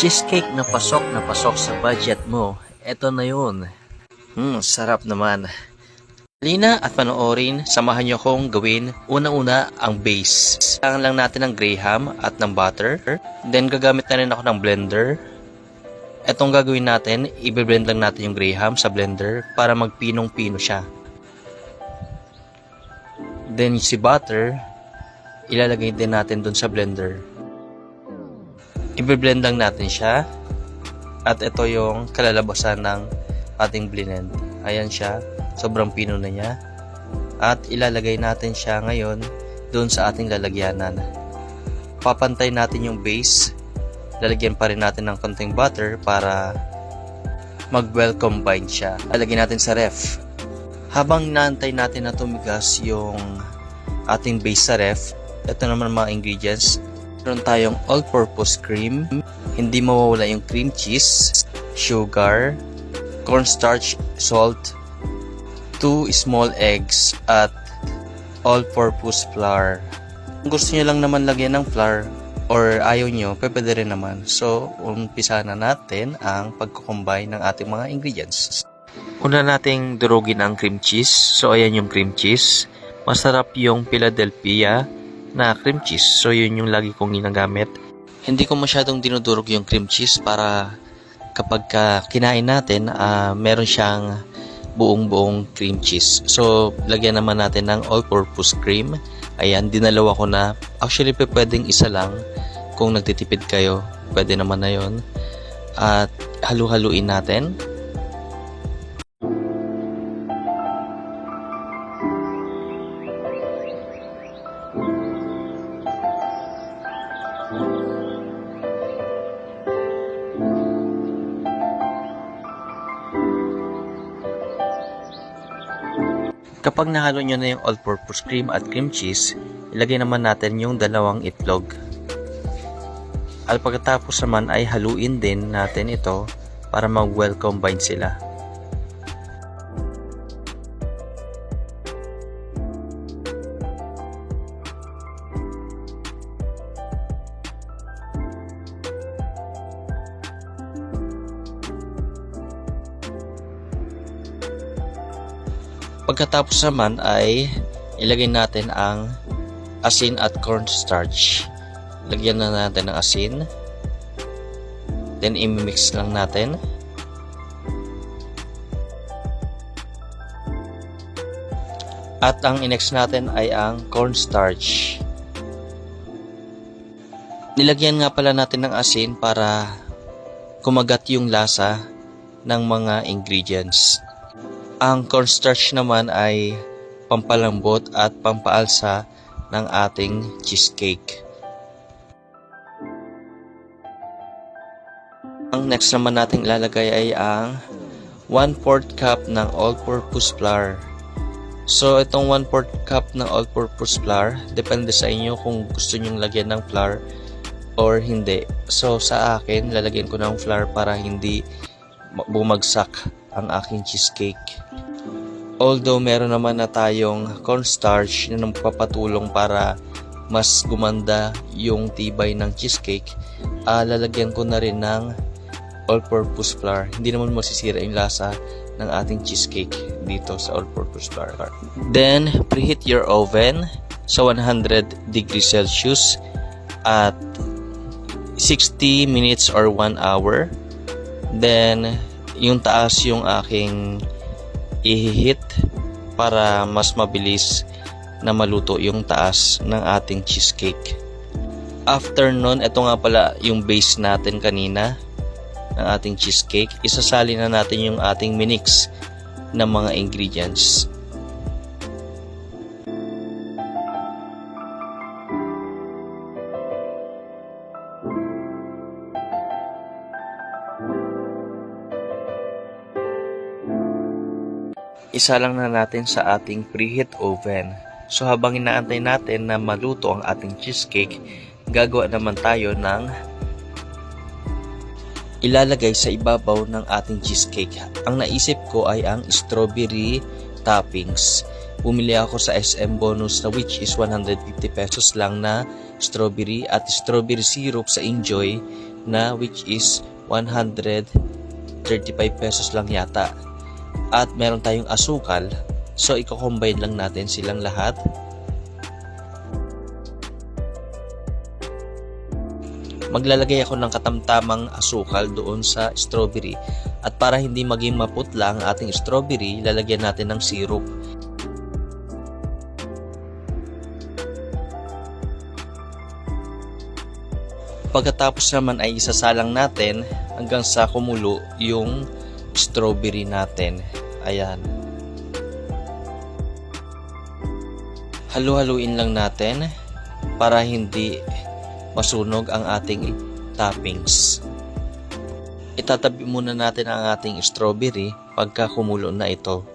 Cheesecake na pasok sa budget mo. Eto na yun. Sarap naman. Halina at panoorin, samahan nyo akong gawin una-una ang base. Kailangan lang natin ng graham at ng butter. Then gagamit na rin ako ng blender. Etong gagawin natin, i-blend lang natin yung graham sa blender para magpinong-pino siya. Then si butter, ilalagay din natin dun sa blender. I-blend lang natin siya. At ito yung kalalabasan ng ating blend. Ayan siya. Sobrang pino na niya. At ilalagay natin siya ngayon doon sa ating lalagyanan. Papantay natin yung base. Lalagyan pa rin natin ng konting butter para mag-well combine siya. Lalagyan natin sa ref. Habang inaantay natin na tumigas yung ating base sa ref, ito naman mga ingredients. Meron tayong all-purpose cream. Hindi mawawala yung cream cheese, sugar, cornstarch, salt, 2 small eggs, at all-purpose flour. Kung gusto nyo lang naman lagyan ng flour or ayaw nyo, pwede rin naman. So, umpisa na natin ang pagkukombine ng ating mga ingredients. Una nating durugin ang cream cheese. So, ayan yung cream cheese. Masarap yung Philadelphia na cream cheese. So, yun yung lagi kong ginagamit. Hindi ko masyadong dinudurog yung cream cheese para kapag kinain natin, meron siyang buong cream cheese. So, lagyan naman natin ng all-purpose cream. Ayan, dinalawa ko na. Actually, pwedeng isa lang. Kung nagtitipid kayo, pwede naman na yun. At halu-haluin natin. Kapag nahalo nyo na yung all-purpose cream at cream cheese, ilagay naman natin yung dalawang itlog. At pagkatapos naman ay haluin din natin ito para mag-well combine sila. Pagkatapos naman ay ilagay natin ang asin at cornstarch. Lagyan na natin ng asin. Then i-mix lang natin. At ang i-next natin ay ang cornstarch. Nilagyan nga pala natin ng asin para kumagat yung lasa ng mga ingredients. Ang cornstarch naman ay pampalambot at pampaalsa ng ating cheesecake. Ang next naman nating ilalagay ay ang 1/4 cup ng all-purpose flour. So, itong 1/4 cup ng all-purpose flour, depende sa inyo kung gusto nyong lagyan ng flour or hindi. So, sa akin, lalagyan ko ng flour para hindi bumagsak ang aking cheesecake. Although meron naman na tayong cornstarch na magpapatulong para mas gumanda yung tibay ng cheesecake, lalagyan ko na rin ng all-purpose flour. Hindi naman masisira yung lasa ng ating cheesecake dito sa all-purpose flour. Then, preheat your oven sa 100 degrees Celsius at 60 minutes or 1 hour. Then, yung taas yung aking i-heat para mas mabilis na maluto yung taas ng ating cheesecake. After nun, ito nga pala yung base natin kanina ng ating cheesecake. Isasali na natin yung ating minix ng mga ingredients. Isa lang na natin sa ating preheat oven. So habang inaantay natin na maluto ang ating cheesecake, gagawa naman tayo ng ilalagay sa ibabaw ng ating cheesecake. Ang naisip ko ay ang strawberry toppings. Bumili ako sa SM Bonus na which is 150 pesos lang na strawberry at strawberry syrup sa Enjoy na which is 135 pesos lang yata. At meron tayong asukal. So, i-combine lang natin silang lahat. Maglalagay ako ng katamtamang asukal doon sa strawberry. At para hindi maging maputla ang ating strawberry, lalagyan natin ng syrup. Pagkatapos naman ay isasalang natin hanggang sa kumulo yung strawberry natin. Ayan. Halu-haluin lang natin para hindi masunog ang ating toppings. Itatabi muna natin ang ating strawberry pagka kumulo na ito.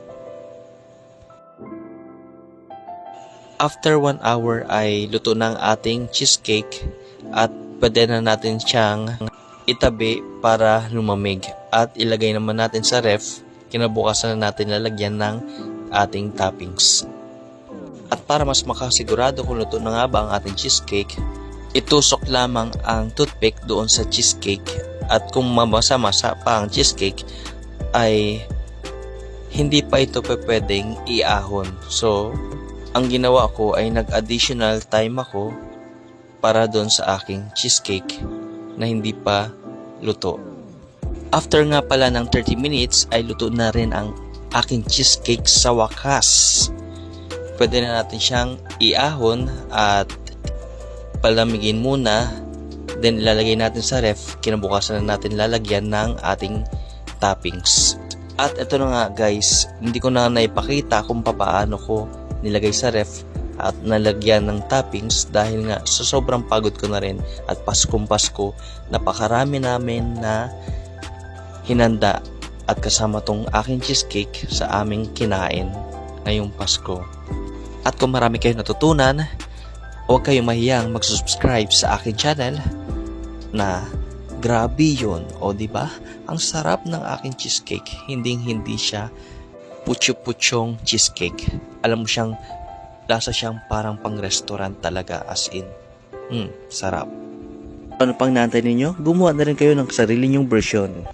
After 1 hour ay luto na ang ating cheesecake at pwede na natin siyang itabi para lumamig at ilagay naman natin sa ref. Kinabukasan na natin lalagyan ng ating toppings. At para mas makasigurado kung luto na nga ba ang ating cheesecake, itusok lamang ang toothpick doon sa cheesecake at kung mamasa-masa pa ang cheesecake ay hindi pa ito pwedeng iahon. So, ang ginawa ko ay nag-additional time ako para doon sa aking cheesecake na hindi pa luto. After nga pala ng 30 minutes ay luto na rin ang aking cheesecake sa wakas. Pwede na natin siyang iahon at palamigin muna, then ilalagay natin sa ref. Kinabukasan na natin lalagyan ng ating toppings. At ito na nga guys, hindi ko na naipakita kung paano ko nilagay sa ref at nalagyan ng toppings dahil nga sa sobrang pagod ko na rin at Paskong Pasko, napakarami namin na hinanda at kasama tong aking cheesecake sa aming kinain ngayong Pasko. At kung marami kayong natutunan, huwag kayong mahiyang mag-subscribe sa aking channel na grabe yun. O diba? Ang sarap ng aking cheesecake. Hindi siya putyo-putyong cheesecake. Alam mo siyang, lasa siyang parang pang-restaurant talaga as in. Sarap. Ano pang naantay ninyo? Gumawa na rin kayo ng sarili nyong version.